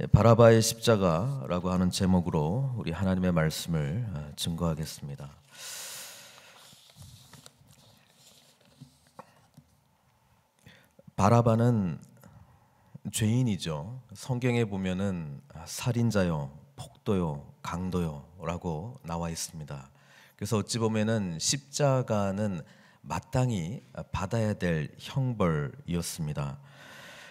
바라바의 십자가라고 하는 제목으로 우리 하나님의 말씀을 증거하겠습니다. 바라바는 죄인이죠. 성경에 보면은 살인자요, 폭도요, 강도요라고 나와 있습니다. 그래서 어찌 보면은 십자가는 마땅히 받아야 될 형벌이었습니다.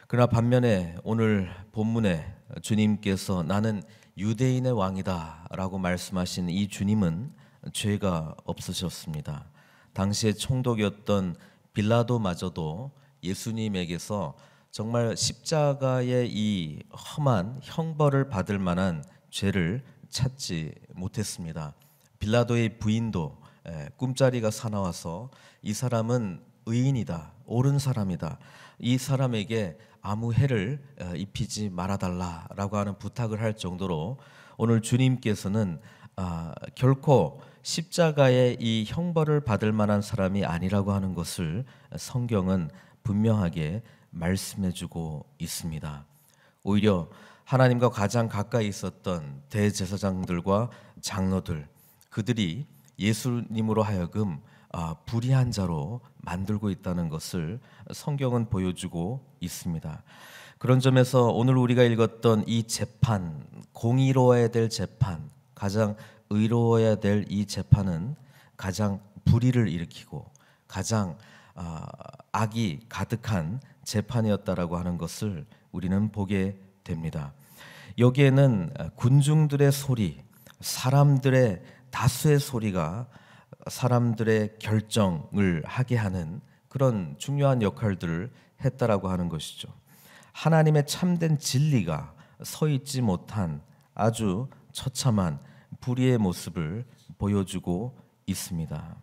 그러나 반면에 오늘 본문에 주님께서 나는 유대인의 왕이다 라고 말씀하신 이 주님은 죄가 없으셨습니다. 당시에 총독이었던 빌라도마저도 예수님에게서 정말 십자가의 이 험한 형벌을 받을 만한 죄를 찾지 못했습니다. 빌라도의 부인도 꿈자리가 사나워서 이 사람은 의인이다, 옳은 사람이다, 이 사람에게 아무 해를 입히지 말아달라라고 하는 부탁을 할 정도로 오늘 주님께서는 결코 십자가의 이 형벌을 받을 만한 사람이 아니라고 하는 것을 성경은 분명하게 말씀해주고 있습니다. 오히려 하나님과 가장 가까이 있었던 대제사장들과 장로들, 그들이 예수님으로 하여금 불의한 자로 만들고 있다는 것을 성경은 보여주고 있습니다. 그런 점에서 오늘 우리가 읽었던 이 재판, 공의로워야 될 재판, 가장 의로워야 될 이 재판은 가장 불의를 일으키고 가장 악이 가득한 재판이었다라고 하는 것을 우리는 보게 됩니다. 여기에는 군중들의 소리, 사람들의 다수의 소리가 사람들의 결정을 하게 하는 그런 중요한 역할들을 했다라고 하는 것이죠. 하나님의 참된 진리가 서 있지 못한 아주 처참한 불의의 모습을 보여주고 있습니다.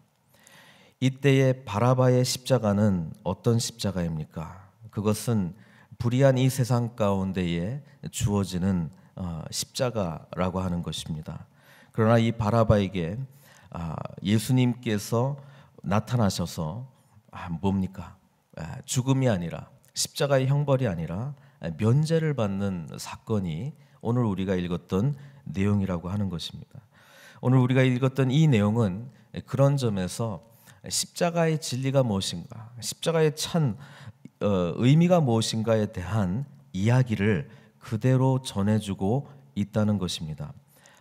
이때의 바라바의 십자가는 어떤 십자가입니까? 그것은 불의한 이 세상 가운데에 주어지는 십자가라고 하는 것입니다. 그러나 이 바라바에게 예수님께서 나타나셔서 뭡니까? 죽음이 아니라 십자가의 형벌이 아니라 면제를 받는 사건이 오늘 우리가 읽었던 내용이라고 하는 것입니다. 오늘 우리가 읽었던 이 내용은 그런 점에서 십자가의 진리가 무엇인가, 십자가의 참 의미가 무엇인가에 대한 이야기를 그대로 전해주고 있다는 것입니다.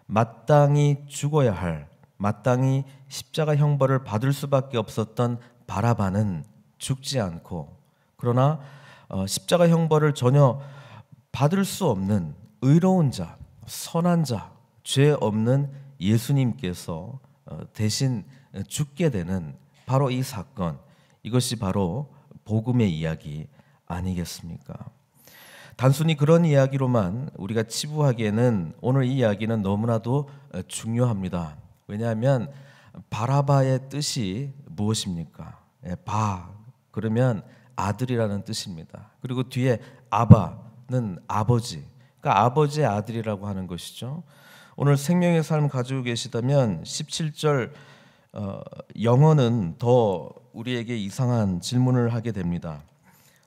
마땅히 죽어야 할, 마땅히 십자가 형벌을 받을 수밖에 없었던 바라바는 죽지 않고, 그러나 십자가 형벌을 전혀 받을 수 없는 의로운 자, 선한 자, 죄 없는 예수님께서 대신 죽게 되는 바로 이 사건, 이것이 바로 복음의 이야기 아니겠습니까? 단순히 그런 이야기로만 우리가 치부하기에는 오늘 이 이야기는 너무나도 중요합니다. 왜냐하면 바라바의 뜻이 무엇입니까? 바 그러면 아들이라는 뜻입니다. 그리고 뒤에 아바는 아버지, 그러니까 아버지의 아들이라고 하는 것이죠. 오늘 생명의 삶 가지고 계시다면 17절 영어는 더 우리에게 이상한 질문을 하게 됩니다.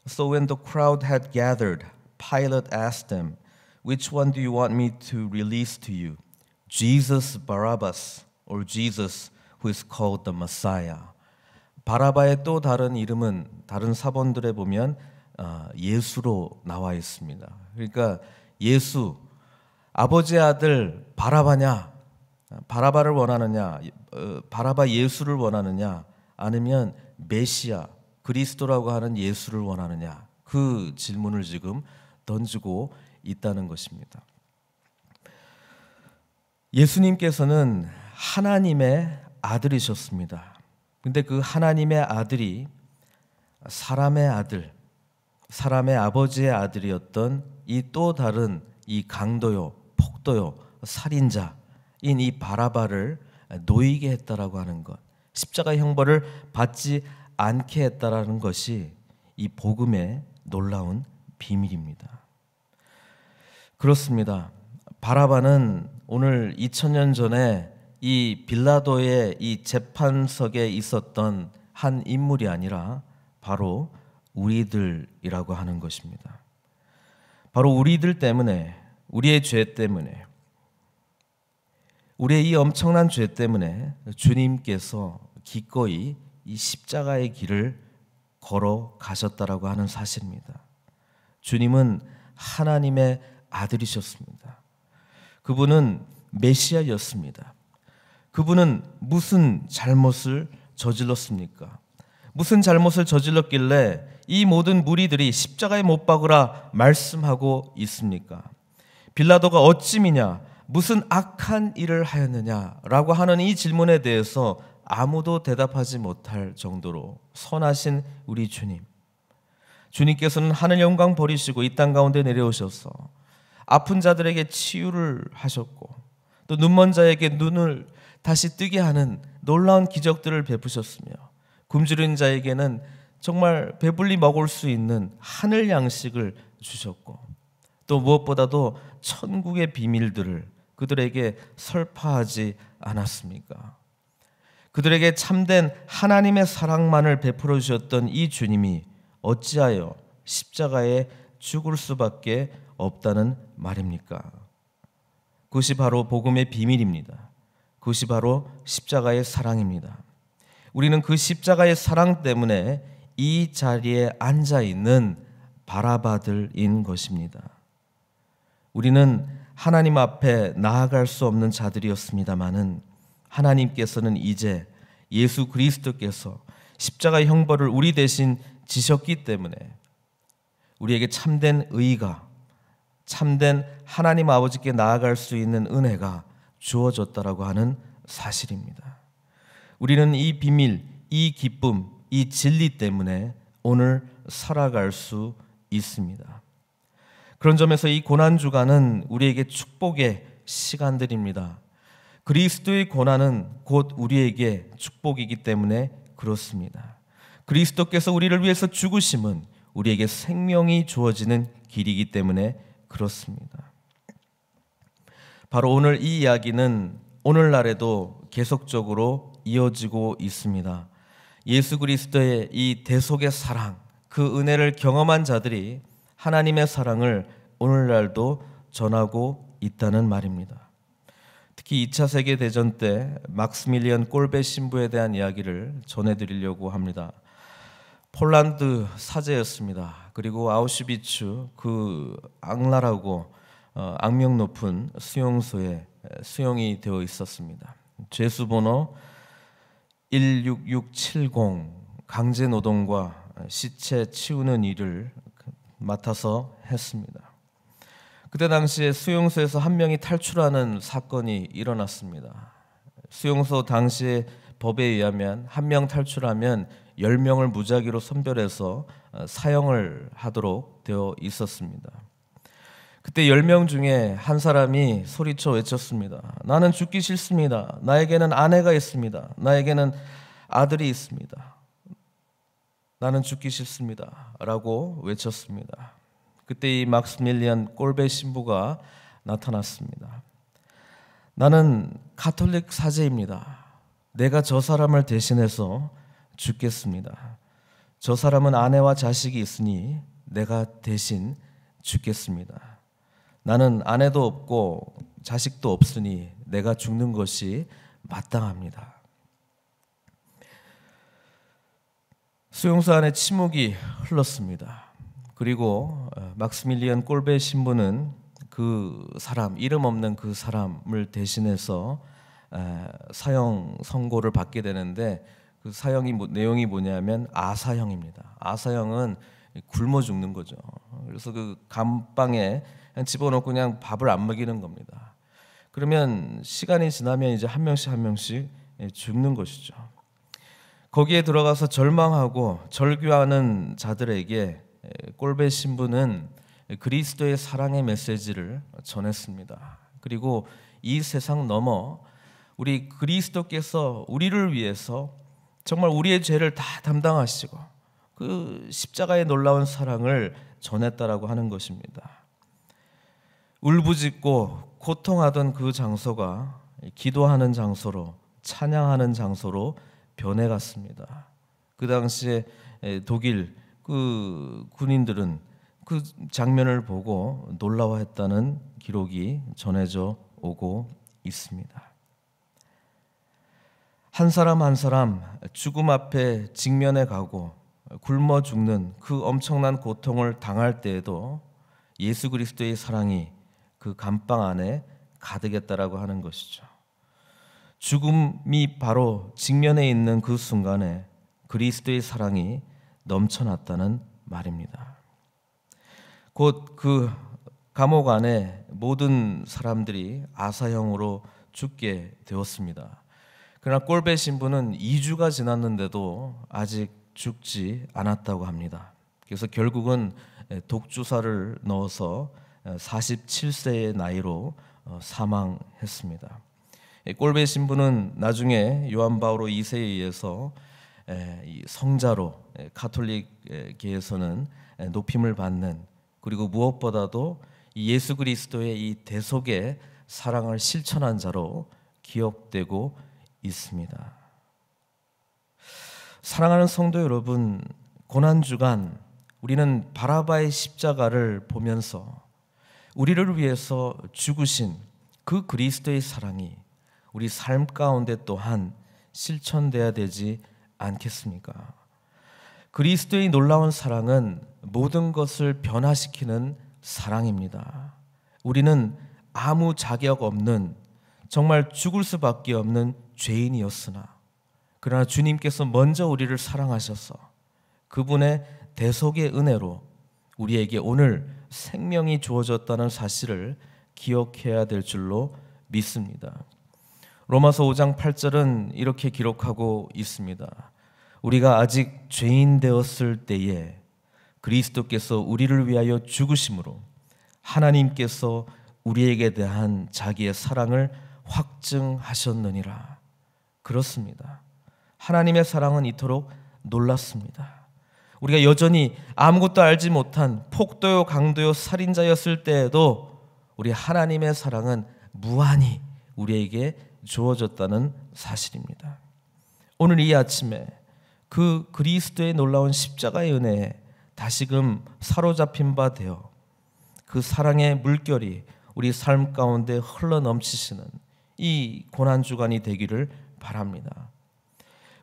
So when the crowd had gathered, Pilate asked them, "Which one do you want me to release to you? Jesus Barabbas or Jesus who is called the Messiah?" 바라바의 또 다른 이름은 다른 사본들에 보면 예수로 나와 있습니다. 그러니까 예수, 아버지의 아들 바라바냐, 바라바를 원하느냐, 바라바 예수를 원하느냐, 아니면 메시아, 그리스도라고 하는 예수를 원하느냐, 그 질문을 지금 던지고 있다는 것입니다. 예수님께서는 하나님의 아들이셨습니다. 근데 그 하나님의 아들이 사람의 아들, 사람의 아버지의 아들이었던 이 또 다른 이 강도요, 폭도요, 살인자인 이 바라바를 놓이게 했다라고 하는 것, 십자가 형벌을 받지 않게 했다라는 것이 이 복음의 놀라운 비밀입니다. 그렇습니다. 바라바는 오늘 2000년 전에 이 빌라도의 이 재판석에 있었던 한 인물이 아니라 바로 우리들이라고 하는 것입니다. 바로 우리들 때문에 우리의 죄 때문에, 우리의 이 엄청난 죄 때문에 주님께서 기꺼이 이 십자가의 길을 걸어가셨다라고 하는 사실입니다. 주님은 하나님의 아들이셨습니다. 그분은 메시아였습니다. 그분은 무슨 잘못을 저질렀습니까? 무슨 잘못을 저질렀길래 이 모든 무리들이 십자가에 못 박으라 말씀하고 있습니까? 빌라도가 어찌미냐, 무슨 악한 일을 하였느냐라고 하는 이 질문에 대해서 아무도 대답하지 못할 정도로 선하신 우리 주님, 주님께서는 하늘 영광 버리시고 이 땅 가운데 내려오셔서 아픈 자들에게 치유를 하셨고, 또 눈먼 자에게 눈을 다시 뜨게 하는 놀라운 기적들을 베푸셨으며, 굶주린 자에게는 정말 배불리 먹을 수 있는 하늘 양식을 주셨고, 또 무엇보다도 천국의 비밀들을 그들에게 설파하지 않았습니까? 그들에게 참된 하나님의 사랑만을 베풀어 주셨던 이 주님이 어찌하여 십자가에 죽을 수밖에 없다는 말입니까? 그것이 바로 복음의 비밀입니다. 그것이 바로 십자가의 사랑입니다. 우리는 그 십자가의 사랑 때문에 이 자리에 앉아 있는 바라바들인 것입니다. 우리는 하나님 앞에 나아갈 수 없는 자들이었습니다마는 하나님께서는 이제 예수 그리스도께서 십자가의 형벌을 우리 대신 지셨기 때문에 우리에게 참된 의가, 참된 하나님 아버지께 나아갈 수 있는 은혜가 주어졌다라고 하는 사실입니다. 우리는 이 비밀, 이 기쁨, 이 진리 때문에 오늘 살아갈 수 있습니다. 그런 점에서 이 고난주간은 우리에게 축복의 시간들입니다. 그리스도의 고난은 곧 우리에게 축복이기 때문에 그렇습니다. 그리스도께서 우리를 위해서 죽으심은 우리에게 생명이 주어지는 길이기 때문에 그렇습니다. 바로 오늘 이 이야기는 오늘날에도 계속적으로 이어지고 있습니다. 예수 그리스도의 이 대속의 사랑, 그 은혜를 경험한 자들이 하나님의 사랑을 오늘날도 전하고 있다는 말입니다. 특히 2차 세계대전 때 막스밀리안 꼴베 신부에 대한 이야기를 전해드리려고 합니다. 폴란드 사제였습니다. 그리고 아우슈비츠 그 악랄하고 악명 높은 수용소에 수용이 되어 있었습니다. 죄수번호 16670, 강제노동과 시체 치우는 일을 맡아서 했습니다. 그때 당시에 수용소에서 한 명이 탈출하는 사건이 일어났습니다. 수용소 당시의 법에 의하면 한 명 탈출하면 10명을 무작위로 선별해서 사형을 하도록 되어 있었습니다. 그때 10명 중에 한 사람이 소리쳐 외쳤습니다. 나는 죽기 싫습니다. 나에게는 아내가 있습니다. 나에게는 아들이 있습니다. 나는 죽기 싫습니다. 라고 외쳤습니다. 그때 이 막스밀리안 꼴베 신부가 나타났습니다. 나는 가톨릭 사제입니다. 내가 저 사람을 대신해서 죽겠습니다. 저 사람은 아내와 자식이 있으니 내가 대신 죽겠습니다. 나는 아내도 없고 자식도 없으니 내가 죽는 것이 마땅합니다. 수용소 안에 침묵이 흘렀습니다. 그리고 막스밀리안 꼴베 신부는 그 사람, 이름 없는 그 사람을 대신해서 사형 선고를 받게 되는데, 그 사형이 내용이 뭐냐면 아사형입니다. 아사형은 굶어 죽는 거죠. 그래서 그 감방에 그냥 집어넣고 그냥 밥을 안 먹이는 겁니다. 그러면 시간이 지나면 이제 한 명씩 한 명씩 죽는 것이죠. 거기에 들어가서 절망하고 절규하는 자들에게 꼴베 신부는 그리스도의 사랑의 메시지를 전했습니다. 그리고 이 세상 넘어 우리 그리스도께서 우리를 위해서 정말 우리의 죄를 다 담당하시고 그 십자가의 놀라운 사랑을 전했다라고 하는 것입니다. 울부짖고 고통하던 그 장소가 기도하는 장소로, 찬양하는 장소로 변해갔습니다. 그 당시에 독일 그 군인들은 그 장면을 보고 놀라워했다는 기록이 전해져 오고 있습니다. 한 사람 한 사람 죽음 앞에 직면해 가고 굶어 죽는 그 엄청난 고통을 당할 때에도 예수 그리스도의 사랑이 그 감방 안에 가득했다라고 하는 것이죠. 죽음이 바로 직면해 있는 그 순간에 그리스도의 사랑이 넘쳐났다는 말입니다. 곧 그 감옥 안에 모든 사람들이 아사형으로 죽게 되었습니다. 그러나 꼴배 신부는 2주가 지났는데도 아직 죽지 않았다고 합니다. 그래서 결국은 독주사를 넣어서 47세의 나이로 사망했습니다. 꼴배 신부는 나중에 요한 바오로 2세에 의해서 성자로 가톨릭계에서는 높임을 받는, 그리고 무엇보다도 예수 그리스도의 이 대속의 사랑을 실천한 자로 기억되고 있습니다. 사랑하는 성도 여러분, 고난주간 우리는 바라바의 십자가를 보면서 우리를 위해서 죽으신 그 그리스도의 사랑이 우리 삶 가운데 또한 실천돼야 되지 않겠습니까? 그리스도의 놀라운 사랑은 모든 것을 변화시키는 사랑입니다. 우리는 아무 자격 없는, 정말 죽을 수밖에 없는 죄인이었으나 그러나 주님께서 먼저 우리를 사랑하셔서 그분의 대속의 은혜로 우리에게 오늘 생명이 주어졌다는 사실을 기억해야 될 줄로 믿습니다. 로마서 5장 8절은 이렇게 기록하고 있습니다. 우리가 아직 죄인 되었을 때에 그리스도께서 우리를 위하여 죽으심으로 하나님께서 우리에게 대한 자기의 사랑을 확증하셨느니라. 그렇습니다. 하나님의 사랑은 이토록 놀랐습니다. 우리가 여전히 아무것도 알지 못한 폭도요 강도요 살인자였을 때에도 우리 하나님의 사랑은 무한히 우리에게 주어졌다는 사실입니다. 오늘 이 아침에 그 그리스도의 놀라운 십자가의 은혜에 다시금 사로잡힌 바 되어 그 사랑의 물결이 우리 삶 가운데 흘러넘치시는 이 고난주간이 되기를 바랍니다.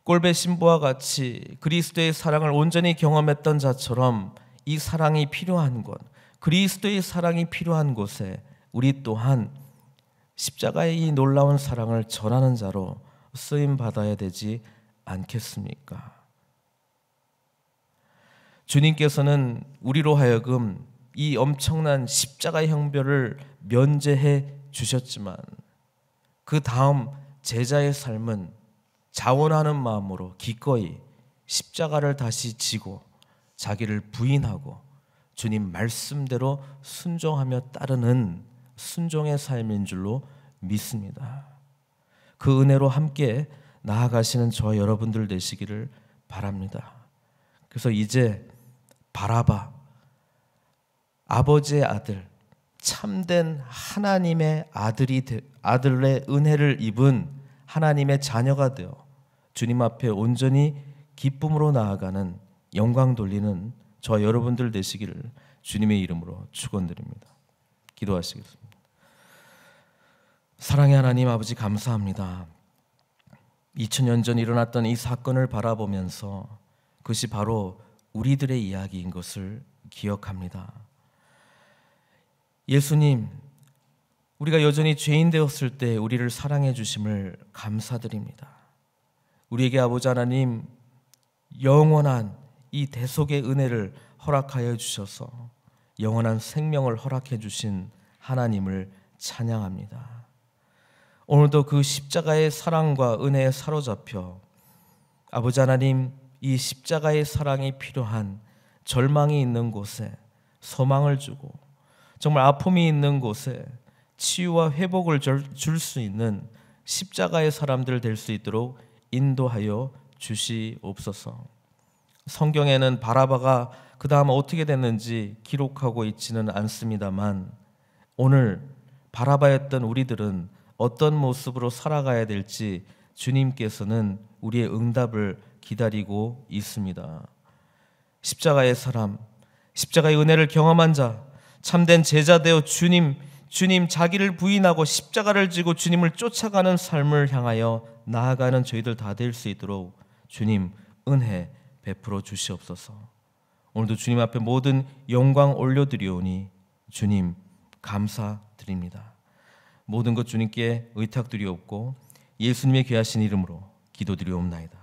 꼴배 신부와 같이 그리스도의 사랑을 온전히 경험했던 자처럼 이 사랑이 필요한 곳, 그리스도의 사랑이 필요한 곳에 우리 또한 십자가의 이 놀라운 사랑을 전하는 자로 쓰임 받아야 되지 않겠습니까? 주님께서는 우리로 하여금 이 엄청난 십자가의 형벌을 면제해 주셨지만 그 다음 제자의 삶은 자원하는 마음으로 기꺼이 십자가를 다시 지고 자기를 부인하고 주님 말씀대로 순종하며 따르는 순종의 삶인 줄로 믿습니다. 그 은혜로 함께 나아가시는 저와 여러분들 되시기를 바랍니다. 그래서 이제 바라바, 아버지의 아들, 참된 하나님의 아들의 은혜를 입은 하나님의 자녀가 되어 주님 앞에 온전히 기쁨으로 나아가는, 영광 돌리는 저와 여러분들 되시기를 주님의 이름으로 축원드립니다. 기도하시겠습니다. 사랑의 하나님 아버지, 감사합니다. 2000년 전 일어났던 이 사건을 바라보면서 그것이 바로 우리들의 이야기인 것을 기억합니다. 예수님, 우리가 여전히 죄인 되었을 때 우리를 사랑해 주심을 감사드립니다. 우리에게 아버지 하나님 영원한 이 대속의 은혜를 허락하여 주셔서 영원한 생명을 허락해 주신 하나님을 찬양합니다. 오늘도 그 십자가의 사랑과 은혜에 사로잡혀 아버지 하나님, 이 십자가의 사랑이 필요한 절망이 있는 곳에 소망을 주고 정말 아픔이 있는 곳에 치유와 회복을 줄 수 있는 십자가의 사람들 될 수 있도록 인도하여 주시옵소서. 성경에는 바라바가 그 다음 어떻게 됐는지 기록하고 있지는 않습니다만 오늘 바라바였던 우리들은 어떤 모습으로 살아가야 될지 주님께서는 우리의 응답을 기다리고 있습니다. 십자가의 사람, 십자가의 은혜를 경험한 자, 참된 제자 되어 주님 자기를 부인하고 십자가를 지고 주님을 쫓아가는 삶을 향하여 나아가는 저희들 다 될 수 있도록 주님 은혜 베풀어 주시옵소서. 오늘도 주님 앞에 모든 영광 올려드리오니 주님 감사드립니다. 모든 것 주님께 의탁드리옵고 예수님의 귀하신 이름으로 기도드리옵나이다.